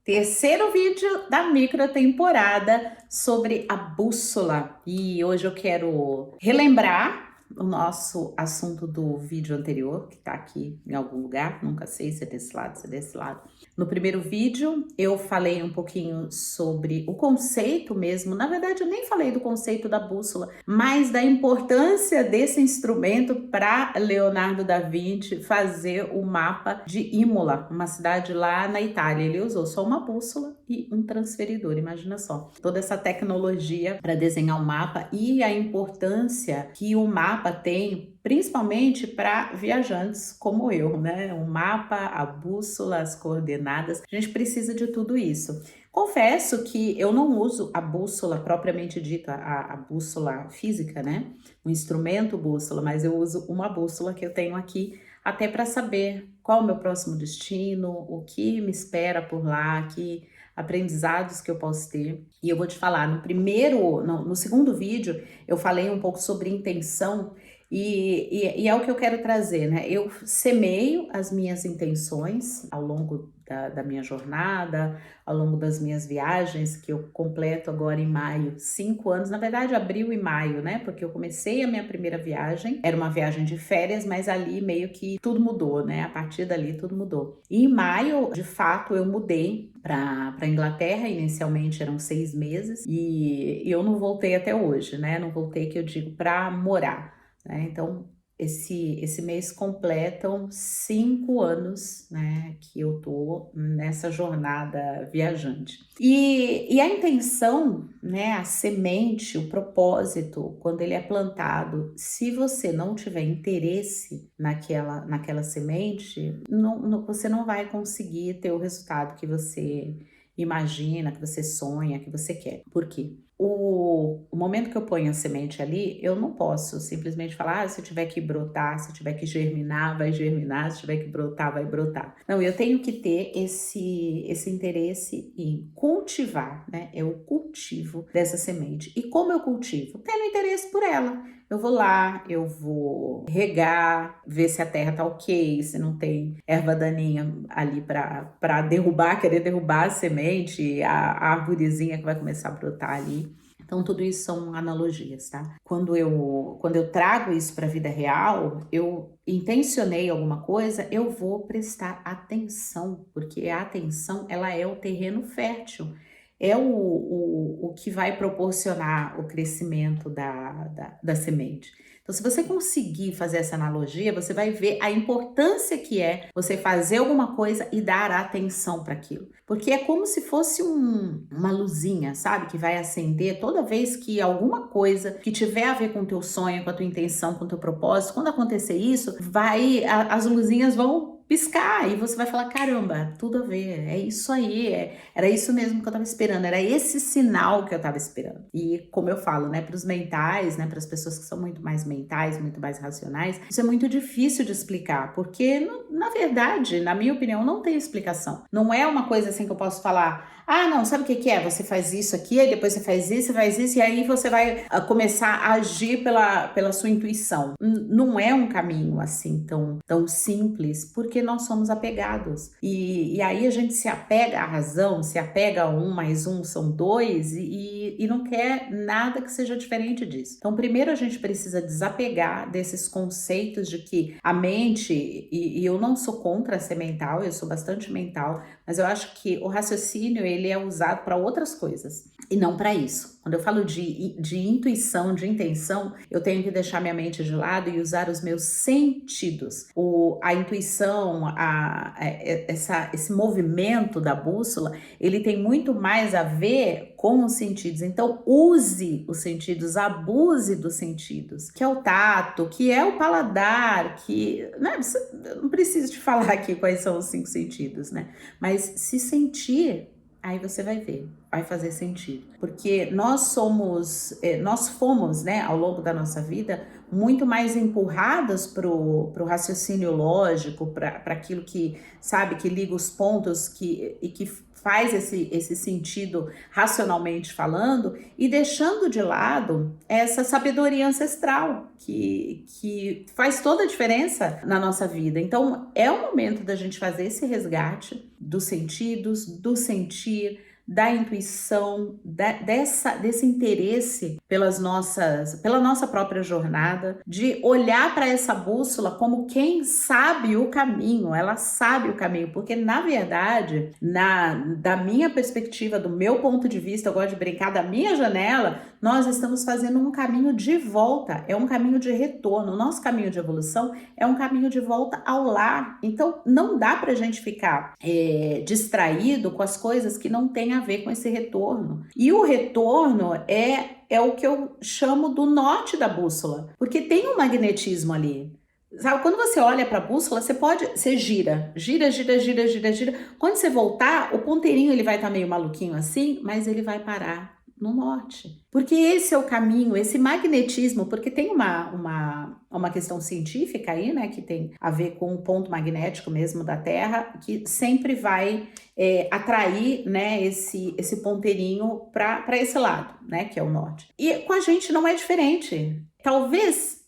Terceiro vídeo da microtemporada sobre a bússola. E hoje eu quero relembrar o nosso assunto do vídeo anterior, que tá aqui em algum lugar, nunca sei se é desse lado, se é desse lado. No primeiro vídeo eu falei um pouquinho sobre o conceito mesmo, na verdade eu nem falei do conceito da bússola, mas da importância desse instrumento para Leonardo da Vinci fazer o mapa de Imola, uma cidade lá na Itália. Ele usou só uma bússola e um transferidor, imagina só. Toda essa tecnologia para desenhar o mapa e a importância que o mapa tem, principalmente para viajantes como eu, né? O mapa, a bússola, as coordenadas, a gente precisa de tudo isso. Confesso que eu não uso a bússola propriamente dita, a bússola física, né? O instrumento bússola, mas eu uso uma bússola que eu tenho aqui até para saber qual é o meu próximo destino, o que me espera por lá, que aprendizados que eu posso ter. E eu vou te falar, no segundo vídeo, eu falei um pouco sobre intenção e é o que eu quero trazer, né? Eu semeio as minhas intenções ao longo da minha jornada, ao longo das minhas viagens, que eu completo agora em maio, 5 anos, na verdade abril e maio, né? Porque eu comecei a minha primeira viagem, era uma viagem de férias, mas ali meio que tudo mudou, né? A partir dali tudo mudou. E em maio, de fato, eu mudei para Inglaterra, inicialmente eram 6 meses, e eu não voltei até hoje, né? Não voltei, que eu digo, para morar, né? Então, esse mês completam 5 anos, né, que eu tô nessa jornada viajante. E a intenção, né, a semente, o propósito, quando ele é plantado, se você não tiver interesse naquela semente, você não vai conseguir ter o resultado que você imagina, que você sonha, que você quer. Por quê? O momento que eu ponho a semente ali, eu não posso simplesmente falar, se tiver que brotar, se tiver que germinar, vai germinar, se tiver que brotar, vai brotar. Não, eu tenho que ter esse interesse em cultivar, né? É o cultivo dessa semente. E como eu cultivo? Tendo interesse por ela. Eu vou lá, eu vou regar, ver se a terra tá ok, se não tem erva daninha ali para derrubar, querer derrubar a semente, a árvorezinha que vai começar a brotar ali. Então, tudo isso são analogias, tá? Quando eu trago isso para a vida real, eu intencionei alguma coisa, eu vou prestar atenção, porque a atenção, ela é o terreno fértil, é o que vai proporcionar o crescimento da semente. Então, se você conseguir fazer essa analogia, você vai ver a importância que é você fazer alguma coisa e dar atenção para aquilo. Porque é como se fosse uma luzinha, sabe? Que vai acender toda vez que alguma coisa que tiver a ver com o teu sonho, com a tua intenção, com o teu propósito, quando acontecer isso, as luzinhas vão piscar e você vai falar, caramba, tudo a ver, é isso aí, era isso mesmo que eu tava esperando, era esse sinal que eu tava esperando. E como eu falo, né, para os mentais, né, para as pessoas que são muito mais mentais, muito mais racionais, isso é muito difícil de explicar, porque na verdade, na minha opinião, não tem explicação. Não é uma coisa assim que eu posso falar, ah, não, sabe o que é? Você faz isso aqui, aí depois você faz isso, e aí você vai começar a agir pela sua intuição. Não é um caminho assim tão simples, porque nós somos apegados. E aí a gente se apega à razão, se apega a 1 mais 1 são 2 e não quer nada que seja diferente disso. Então, primeiro a gente precisa desapegar desses conceitos de que a mente, e eu não sou contra ser mental, eu sou bastante mental, mas eu acho que o raciocínio ele é usado para outras coisas e não para isso. Quando eu falo de intuição, de intenção, eu tenho que deixar minha mente de lado e usar os meus sentidos. A intuição, esse movimento da bússola, ele tem muito mais a ver com os sentidos. Então, use os sentidos, abuse dos sentidos, que é o tato, que é o paladar, que... Né, eu não preciso te falar aqui quais são os 5 sentidos, né? Mas se sentir, aí você vai ver, vai fazer sentido. Porque nós fomos, né, ao longo da nossa vida, muito mais empurradas pro raciocínio lógico, para aquilo que, sabe, que liga os pontos e que faz esse sentido racionalmente falando e deixando de lado essa sabedoria ancestral que faz toda a diferença na nossa vida. Então, é o momento da gente fazer esse resgate dos sentidos, do sentir, da intuição, desse interesse pela nossa própria jornada, de olhar para essa bússola como quem sabe o caminho, ela sabe o caminho, porque na verdade, da minha perspectiva, do meu ponto de vista, eu gosto de brincar da minha janela, nós estamos fazendo um caminho de volta, é um caminho de retorno. O nosso caminho de evolução é um caminho de volta ao lar. Então, não dá pra gente ficar distraído com as coisas que não têm a ver com esse retorno. E o retorno é o que eu chamo do norte da bússola, porque tem um magnetismo ali. Sabe, quando você olha para a bússola, você gira. Quando você voltar, o ponteirinho ele vai estar meio maluquinho assim, mas ele vai parar no norte. Porque esse é o caminho, esse magnetismo, porque tem uma questão científica aí, né, que tem a ver com o ponto magnético mesmo da Terra, que sempre vai atrair, né, esse ponteirinho para esse lado, né, que é o norte. E com a gente não é diferente. Talvez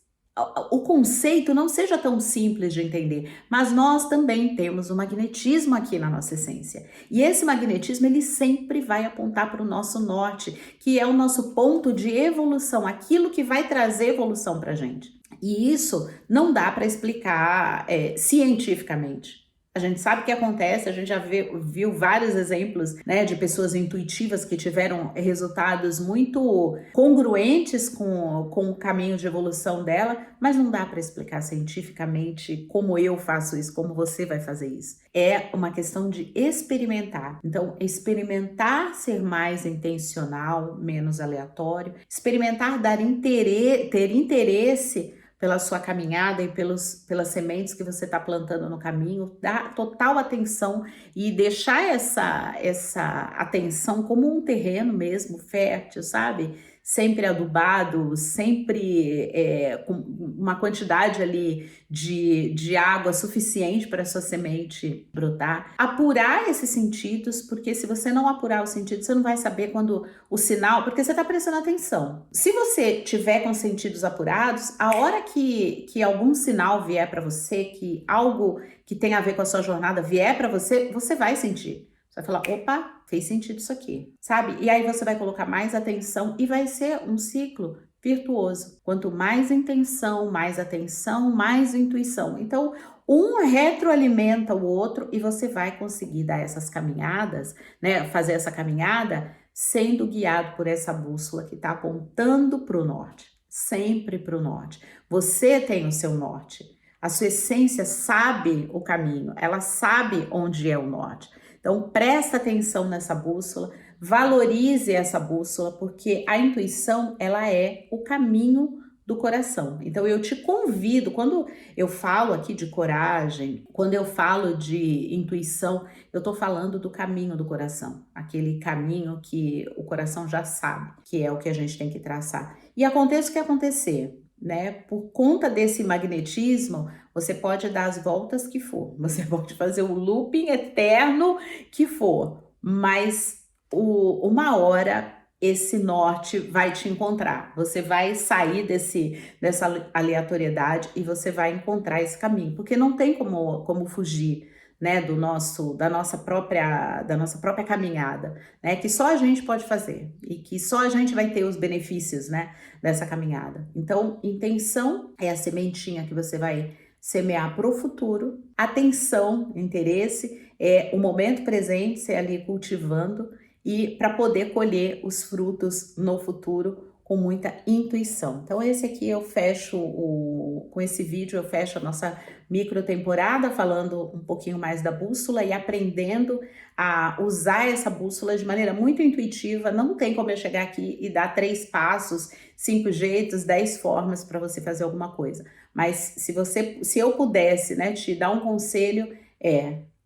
o conceito não seja tão simples de entender, mas nós também temos o magnetismo aqui na nossa essência. E esse magnetismo, ele sempre vai apontar para o nosso norte, que é o nosso ponto de evolução, aquilo que vai trazer evolução para a gente. E isso não dá para explicar cientificamente. A gente sabe o que acontece, a gente já viu vários exemplos, né, de pessoas intuitivas que tiveram resultados muito congruentes com o caminho de evolução dela, mas não dá para explicar cientificamente como eu faço isso, como você vai fazer isso. É uma questão de experimentar. Então, experimentar ser mais intencional, menos aleatório, experimentar ter interesse pela sua caminhada e pelas sementes que você está plantando no caminho, dar total atenção e deixar essa atenção como um terreno mesmo, fértil, sabe? Sempre adubado, sempre com uma quantidade ali de água suficiente para a sua semente brotar. Apurar esses sentidos, porque se você não apurar os sentidos, você não vai saber quando o sinal, porque você está prestando atenção. Se você tiver com os sentidos apurados, a hora que algum sinal vier para você, que algo que tem a ver com a sua jornada vier para você, você vai sentir. Você vai falar, opa, fez sentido isso aqui, sabe? E aí você vai colocar mais atenção e vai ser um ciclo virtuoso. Quanto mais intenção, mais atenção, mais intuição. Então, um retroalimenta o outro e você vai conseguir dar essas caminhadas, né? Fazer essa caminhada sendo guiado por essa bússola que está apontando para o norte, sempre para o norte. Você tem o seu norte. A sua essência sabe o caminho, ela sabe onde é o norte. Então, presta atenção nessa bússola, valorize essa bússola, porque a intuição, ela é o caminho do coração. Então, eu te convido, quando eu falo aqui de coragem, quando eu falo de intuição, eu tô falando do caminho do coração, aquele caminho que o coração já sabe, que é o que a gente tem que traçar. E aconteça o que acontecer, né? Por conta desse magnetismo, você pode dar as voltas que for, você pode fazer o looping eterno que for, mas uma hora esse norte vai te encontrar. Você vai sair dessa aleatoriedade e você vai encontrar esse caminho, porque não tem como fugir, né, da nossa própria caminhada, né, que só a gente pode fazer e que só a gente vai ter os benefícios, né, dessa caminhada. Então, intenção é a sementinha que você vai semear para o futuro. Atenção, interesse é o momento presente, você ali cultivando e para poder colher os frutos no futuro com muita intuição. Então esse aqui eu fecho, com esse vídeo eu fecho a nossa micro temporada falando um pouquinho mais da bússola e aprendendo a usar essa bússola de maneira muito intuitiva. Não tem como eu chegar aqui e dar 3 passos, 5 jeitos, 10 formas para você fazer alguma coisa. Mas se eu pudesse, né, te dar um conselho,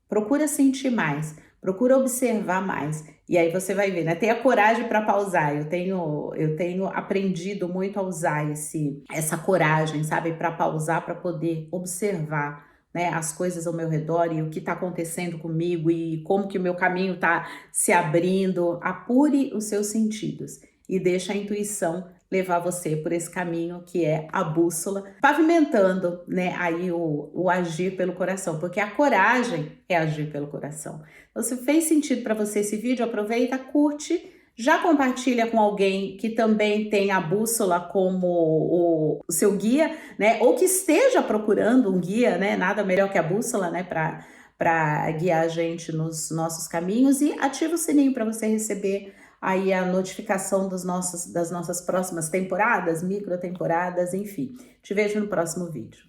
procura sentir mais, procura observar mais. E aí você vai ver, né? Tenha coragem para pausar. Eu tenho aprendido muito a usar essa coragem, sabe? Para pausar, para poder observar, né, as coisas ao meu redor e o que está acontecendo comigo e como que o meu caminho está se abrindo. Apure os seus sentidos e deixa a intuição levar você por esse caminho que é a bússola, pavimentando, né, aí o agir pelo coração, porque a coragem é agir pelo coração. Então, se fez sentido para você esse vídeo, aproveita, curte, já compartilha com alguém que também tem a bússola como o seu guia, né, ou que esteja procurando um guia, né, nada melhor que a bússola, né, para guiar a gente nos nossos caminhos, e ativa o sininho para você receber aí a notificação das nossas próximas temporadas, micro temporadas, enfim. Te vejo no próximo vídeo.